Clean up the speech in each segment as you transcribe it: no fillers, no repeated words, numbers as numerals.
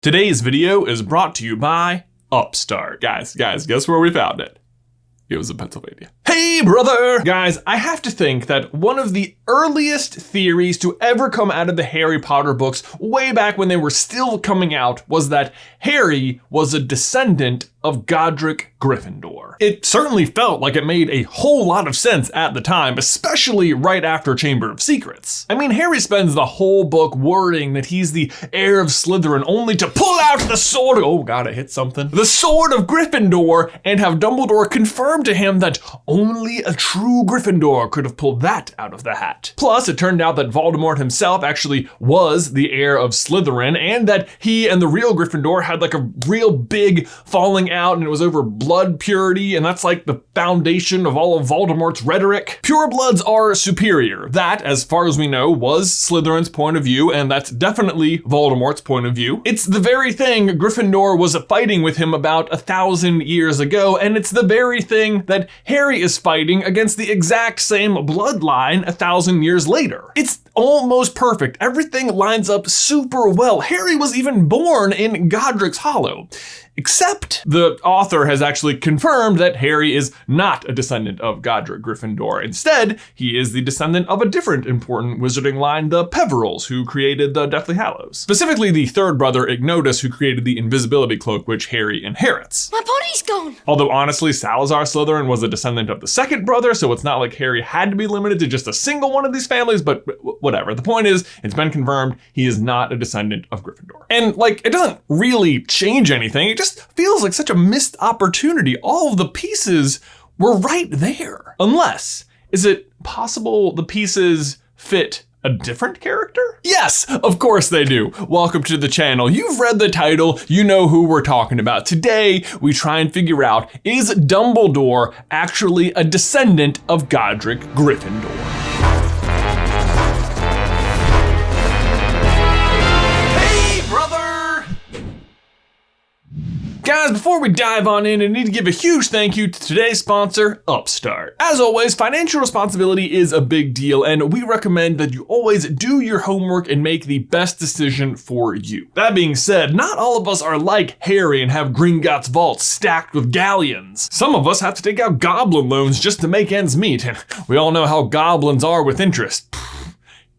Today's video is brought to you by Upstart. Guys, guess where we found it? It was in Pennsylvania. Hey, brother! Guys, I have to think that one of the earliest theories to ever come out of the Harry Potter books, way back when they were still coming out, was that Harry was a descendant of Godric Gryffindor. It certainly felt like it made a whole lot of sense at the time, especially right after Chamber of Secrets. I mean, Harry spends the whole book worrying that he's the heir of Slytherin, only to pull out the sword, oh god, I hit something, the sword of Gryffindor, and have Dumbledore confirm to him that only a true Gryffindor could have pulled that out of the hat. Plus, it turned out that Voldemort himself actually was the heir of Slytherin, and that he and the real Gryffindor had like a real big falling out, and it was over blood purity, and that's like the foundation of all of Voldemort's rhetoric. Purebloods are superior. That, as far as we know, was Slytherin's point of view, and that's definitely Voldemort's point of view. It's the very thing Gryffindor was fighting with him about 1,000 years ago, and it's the very thing that Harry is fighting against the exact same bloodline 1,000 years later. It's almost perfect. Everything lines up super well. Harry was even born in Godric's Hollow. Except the author has actually confirmed that Harry is not a descendant of Godric Gryffindor. Instead, he is the descendant of a different important wizarding line, the Peverils, who created the Deathly Hallows. Specifically, the third brother, Ignotus, who created the invisibility cloak, which Harry inherits. My body's gone! Although honestly, Salazar Slytherin was a descendant of the second brother, so it's not like Harry had to be limited to just a single one of these families, but whatever. The point is, it's been confirmed he is not a descendant of Gryffindor. And like, it doesn't really change anything. It just feels like such a missed opportunity. All of the pieces were right there. Unless, is it possible the pieces fit a different character? Yes, of course they do. Welcome to the channel. You've read the title, you know who we're talking about. Today, we try and figure out, is Dumbledore actually a descendant of Godric Gryffindor? Guys, before we dive on in, I need to give a huge thank you to today's sponsor, Upstart. As always, financial responsibility is a big deal, and we recommend that you always do your homework and make the best decision for you. That being said, not all of us are like Harry and have Gringotts vaults stacked with galleons. Some of us have to take out goblin loans just to make ends meet, and we all know how goblins are with interest.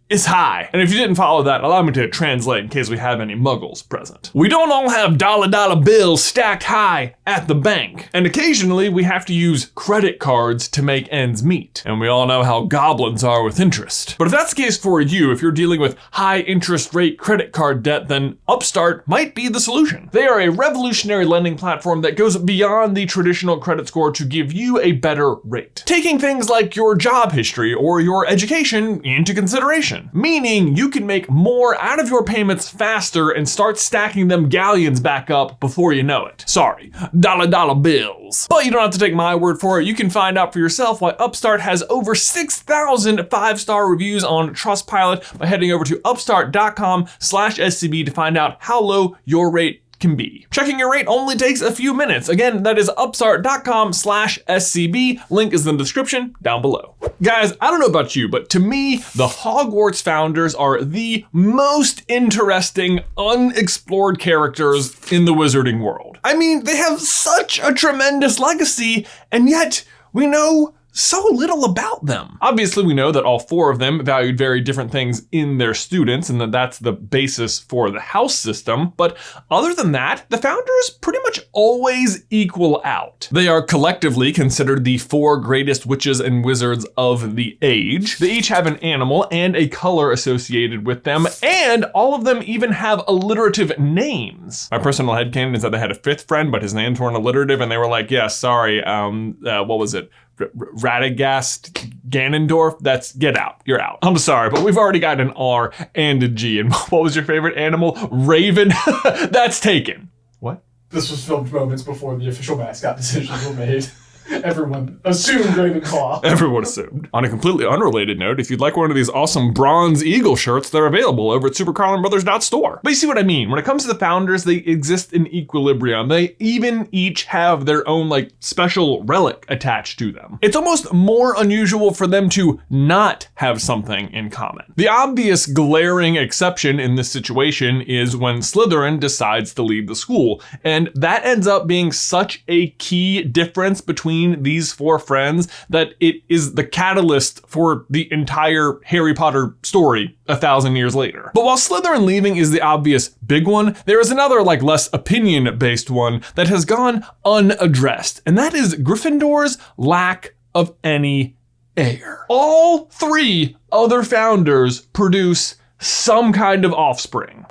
Is high. And if you didn't follow that, allow me to translate in case we have any muggles present. We don't all have dollar bills stacked high at the bank. And occasionally we have to use credit cards to make ends meet. And we all know how goblins are with interest. But if that's the case for you, if you're dealing with high interest rate credit card debt, then Upstart might be the solution. They are a revolutionary lending platform that goes beyond the traditional credit score to give you a better rate. Taking things like your job history or your education into consideration. Meaning you can make more out of your payments faster and start stacking them galleons back up before you know it. Sorry, dollar bills. But you don't have to take my word for it. You can find out for yourself why Upstart has over 6,000 5-star reviews on Trustpilot by heading over to upstart.com/SCB to find out how low your rate can be. Checking your rate only takes a few minutes. Again, that is upstart.com/SCB. Link is in the description down below. Guys, I don't know about you, but to me, the Hogwarts founders are the most interesting, unexplored characters in the wizarding world. I mean, they have such a tremendous legacy, and yet we know so little about them. Obviously, we know that all four of them valued very different things in their students, and that that's the basis for the house system. But other than that, the founders pretty much always equal out. They are collectively considered the four greatest witches and wizards of the age. They each have an animal and a color associated with them, and all of them even have alliterative names. My personal headcanon is that they had a fifth friend, but his names weren't alliterative, and they were like, yeah, sorry, what was it? Radagast Ganondorf, that's get out, you're out. I'm sorry, but we've already got an R and a G. And what was your favorite animal? Raven, that's taken. What? This was filmed moments before the official mascot decisions were made. Everyone assumed Ravenclaw. Everyone assumed. On a completely unrelated note, if you'd like one of these awesome bronze eagle shirts, they're available over at SuperCarlinBrothers.store. But you see what I mean? When it comes to the founders, they exist in equilibrium. They even each have their own like special relic attached to them. It's almost more unusual for them to not have something in common. The obvious glaring exception in this situation is when Slytherin decides to leave the school, and that ends up being such a key difference between these four friends that it is the catalyst for the entire Harry Potter story 1,000 years later. But while Slytherin leaving is the obvious big one, there is another like less opinion-based one that has gone unaddressed, and that is Gryffindor's lack of any heir. All three other founders produce some kind of offspring.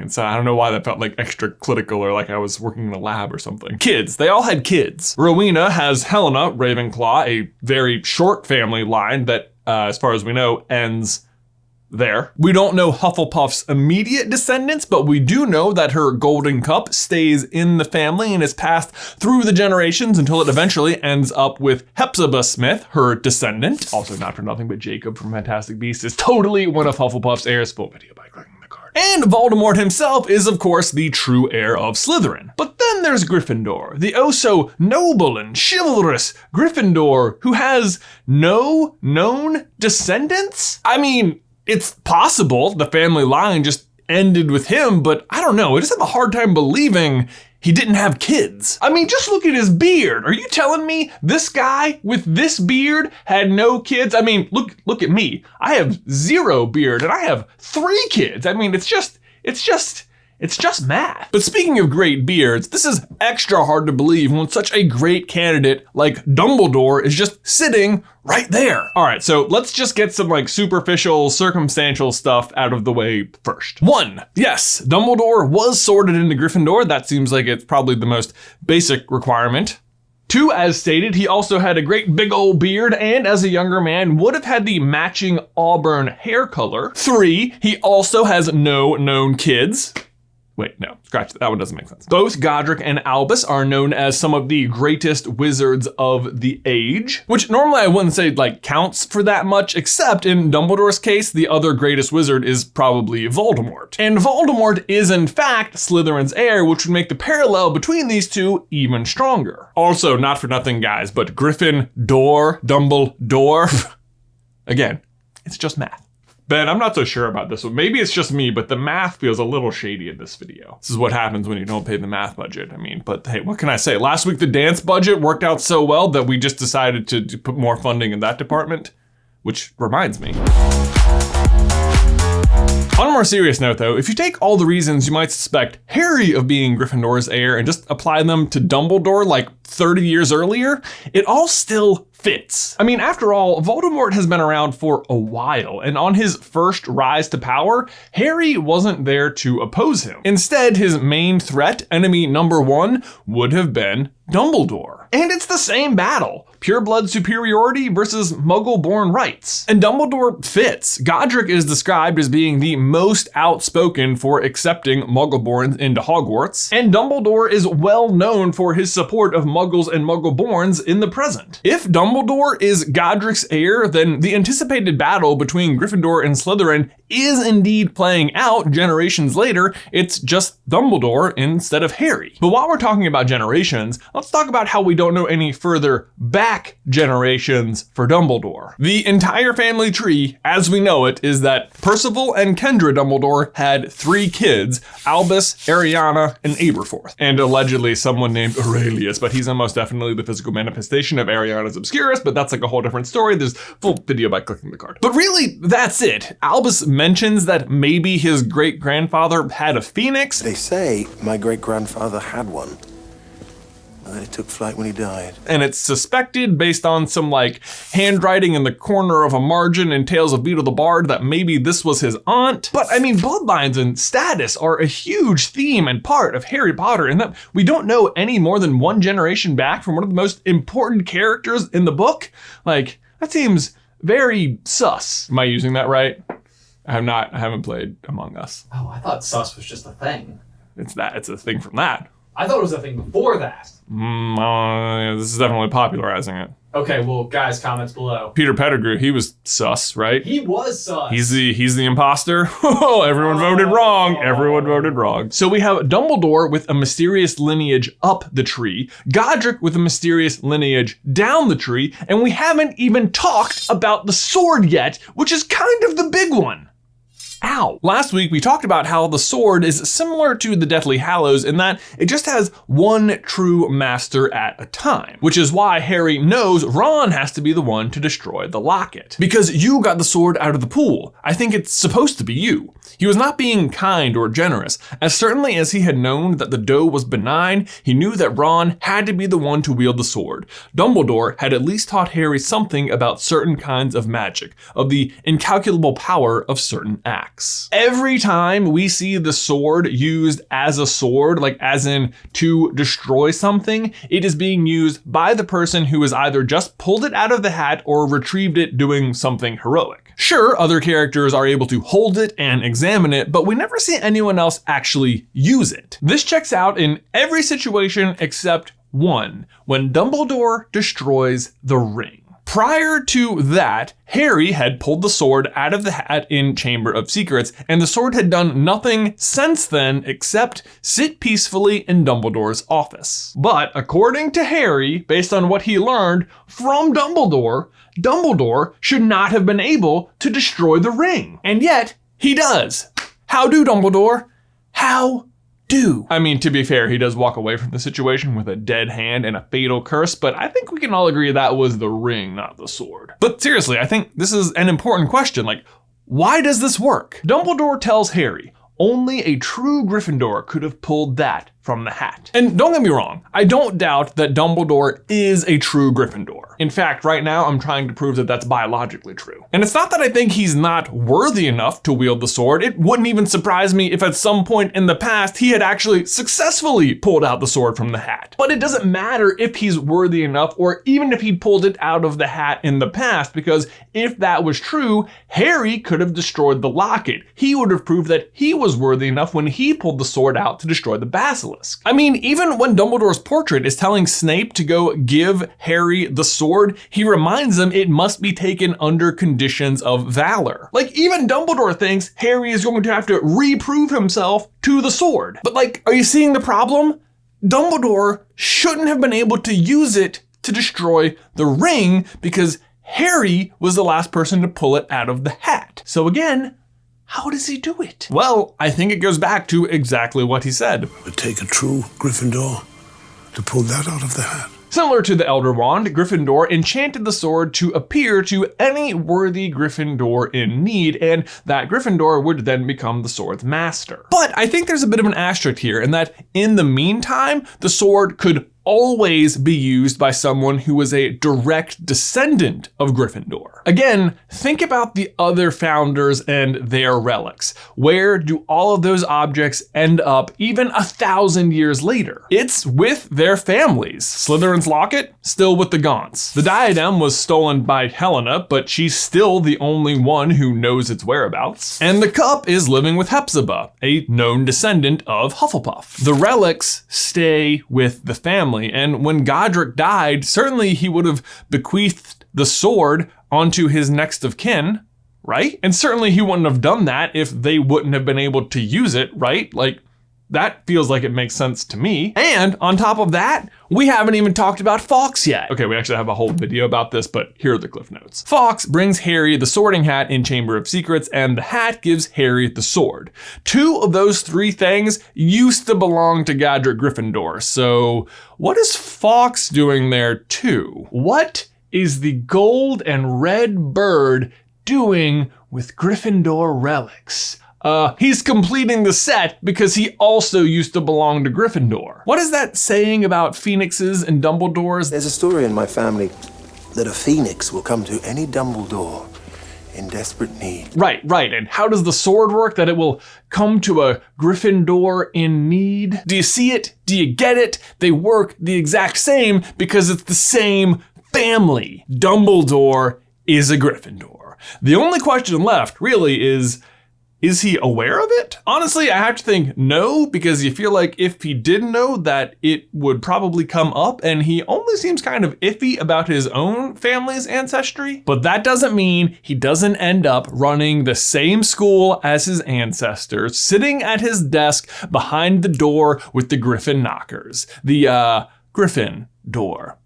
So I don't know why that felt like extra clinical or like I was working in a lab or something. Kids, they all had kids. Rowena has Helena Ravenclaw, a very short family line that, as far as we know, ends there. We don't know Hufflepuff's immediate descendants, but we do know that her golden cup stays in the family and is passed through the generations until it eventually ends up with Hepzibah Smith, her descendant. Also not for nothing, but Jacob from Fantastic Beasts is totally one of Hufflepuff's heirs. Full video by clicking the card. And Voldemort himself is, of course, the true heir of Slytherin. But then there's Gryffindor, the oh-so noble and chivalrous Gryffindor who has no known descendants? I mean, it's possible the family line just ended with him, but I don't know. I just have a hard time believing he didn't have kids. I mean, just look at his beard. Are you telling me this guy with this beard had no kids? I mean, look at me. I have 0 beard and I have 3 kids. I mean, it's just math. But speaking of great beards, this is extra hard to believe when such a great candidate like Dumbledore is just sitting right there. All right, so let's just get some like superficial, circumstantial stuff out of the way first. 1, yes, Dumbledore was sorted into Gryffindor. That seems like it's probably the most basic requirement. 2, as stated, he also had a great big old beard and as a younger man would have had the matching auburn hair color. 3, he also has no known kids. Wait, no, scratch that. That one doesn't make sense. Both Godric and Albus are known as some of the greatest wizards of the age, which normally I wouldn't say like counts for that much, except in Dumbledore's case, the other greatest wizard is probably Voldemort. And Voldemort is in fact Slytherin's heir, which would make the parallel between these two even stronger. Also, not for nothing guys, but Gryffindor, Dumbledore, again, it's just math. Ben, I'm not so sure about this one. Maybe it's just me, but the math feels a little shady in this video. This is what happens when you don't pay the math budget. I mean, but hey, what can I say? Last week, the dance budget worked out so well that we just decided to put more funding in that department, which reminds me. On a more serious note though, if you take all the reasons you might suspect Harry of being Gryffindor's heir and just apply them to Dumbledore like 30 years earlier, it all still fits. I mean, after all, Voldemort has been around for a while, and on his first rise to power, Harry wasn't there to oppose him. Instead, his main threat, enemy number 1, would have been Dumbledore. And it's the same battle. Pureblood superiority versus Muggle-born rights. And Dumbledore fits. Godric is described as being the most outspoken for accepting Muggle-borns into Hogwarts, and Dumbledore is well known for his support of Muggles and Muggle-borns in the present. If Dumbledore is Godric's heir, then the anticipated battle between Gryffindor and Slytherin is indeed playing out generations later. It's just Dumbledore instead of Harry. But while we're talking about generations, let's talk about how we don't know any further back generations for Dumbledore. The entire family tree, as we know it, is that Percival and Kendra Dumbledore had 3 kids, Albus, Ariana, and Aberforth. And allegedly someone named Aurelius, but he's almost definitely the physical manifestation of Ariana's Obscurus, but that's like a whole different story. There's full video by clicking the card. But really, that's it. Albus mentions that maybe his great-grandfather had a phoenix. They say my great-grandfather had one. And then it took flight when he died. And it's suspected, based on some like handwriting in the corner of a margin in Tales of Beedle the Bard, that maybe this was his aunt. But I mean, bloodlines and status are a huge theme and part of Harry Potter, in that we don't know any more than 1 generation back from one of the most important characters in the book. Like, that seems very sus. Am I using that right? I haven't played Among Us. Oh, I thought sus was just a thing. It's a thing from that. I thought it was a thing before that. This is definitely popularizing it. Okay, well, guys, comments below. Peter Pettigrew, he was sus, right? He was sus. He's the imposter. Oh, everyone voted wrong. Everyone voted wrong. So we have Dumbledore with a mysterious lineage up the tree, Godric with a mysterious lineage down the tree, and we haven't even talked about the sword yet, which is kind of the big one. Ow. Last week, we talked about how the sword is similar to the Deathly Hallows in that it just has one true master at a time, which is why Harry knows Ron has to be the one to destroy the locket. Because you got the sword out of the pool. I think it's supposed to be you. He was not being kind or generous. As certainly as he had known that the dough was benign, he knew that Ron had to be the one to wield the sword. Dumbledore had at least taught Harry something about certain kinds of magic, of the incalculable power of certain acts. Every time we see the sword used as a sword, like as in to destroy something, it is being used by the person who has either just pulled it out of the hat or retrieved it doing something heroic. Sure, other characters are able to hold it and examine it, but we never see anyone else actually use it. This checks out in every situation except one, when Dumbledore destroys the ring. Prior to that, Harry had pulled the sword out of the hat in Chamber of Secrets, and the sword had done nothing since then except sit peacefully in Dumbledore's office. But according to Harry, based on what he learned from Dumbledore, Dumbledore should not have been able to destroy the ring. And yet, he does. How do, Dumbledore? How do? I mean, to be fair, he does walk away from the situation with a dead hand and a fatal curse, but I think we can all agree that was the ring, not the sword. But seriously, I think this is an important question. Like, why does this work? Dumbledore tells Harry, only a true Gryffindor could have pulled that from the hat. And don't get me wrong, I don't doubt that Dumbledore is a true Gryffindor. In fact, right now I'm trying to prove that that's biologically true. And it's not that I think he's not worthy enough to wield the sword. It wouldn't even surprise me if at some point in the past he had actually successfully pulled out the sword from the hat. But it doesn't matter if he's worthy enough or even if he pulled it out of the hat in the past, because if that was true, Harry could have destroyed the locket. He would have proved that he was worthy enough when he pulled the sword out to destroy the basilisk. I mean, even when Dumbledore's portrait is telling Snape to go give Harry the sword, he reminds him it must be taken under conditions of valor. Like, even Dumbledore thinks Harry is going to have to reprove himself to the sword. But like, are you seeing the problem? Dumbledore shouldn't have been able to use it to destroy the ring because Harry was the last person to pull it out of the hat. So again, how does he do it? Well, I think it goes back to exactly what he said. It would take a true Gryffindor to pull that out of the hat. Similar to the Elder Wand, Gryffindor enchanted the sword to appear to any worthy Gryffindor in need, and that Gryffindor would then become the sword's master. But I think there's a bit of an asterisk here in that in the meantime, the sword could always be used by someone who was a direct descendant of Gryffindor. Again, think about the other founders and their relics. Where do all of those objects end up even 1,000 years later? It's with their families. Slytherin's locket, still with the Gaunts. The diadem was stolen by Helena, but she's still the only one who knows its whereabouts. And the cup is living with Hepzibah, a known descendant of Hufflepuff. The relics stay with the family. And when Godric died, certainly he would have bequeathed the sword onto his next of kin, right? And certainly he wouldn't have done that if they wouldn't have been able to use it, right? Like, that feels like it makes sense to me. And on top of that, we haven't even talked about Fawkes yet. Okay, we actually have a whole video about this, but here are the cliff notes. Fawkes brings Harry the sorting hat in Chamber of Secrets, and the hat gives Harry the sword. 2 of those 3 things used to belong to Godric Gryffindor, so what is Fawkes doing there too? What is the gold and red bird doing with Gryffindor relics? He's completing the set because he also used to belong to Gryffindor. What is that saying about phoenixes and Dumbledores? There's a story in my family that a phoenix will come to any Dumbledore in desperate need. Right. And how does the sword work? That it will come to a Gryffindor in need? Do you see it? Do you get it? They work the exact same because it's the same family. Dumbledore is a Gryffindor. The only question left really is, Is he aware of it? Honestly, I have to think no, because you feel like if he did know that it would probably come up, and he only seems kind of iffy about his own family's ancestry. But that doesn't mean he doesn't end up running the same school as his ancestors, sitting at his desk behind the door with the Griffin knockers. The Griffin door,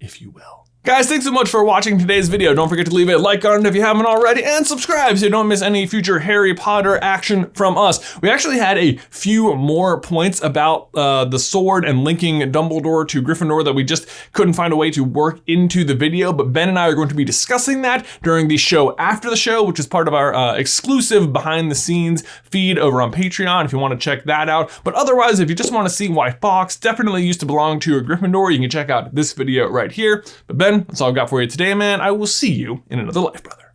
if you will. Guys, thanks so much for watching today's video. Don't forget to leave a like on it if you haven't already, and subscribe so you don't miss any future Harry Potter action from us. We actually had a few more points about the sword and linking Dumbledore to Gryffindor that we just couldn't find a way to work into the video, but Ben and I are going to be discussing that during the show after the show, which is part of our exclusive behind the scenes feed over on Patreon if you want to check that out. But otherwise, if you just want to see why Fawkes definitely used to belong to a Gryffindor, you can check out this video right here. But Ben, that's all I've got for you today, man. I will see you in another life, brother.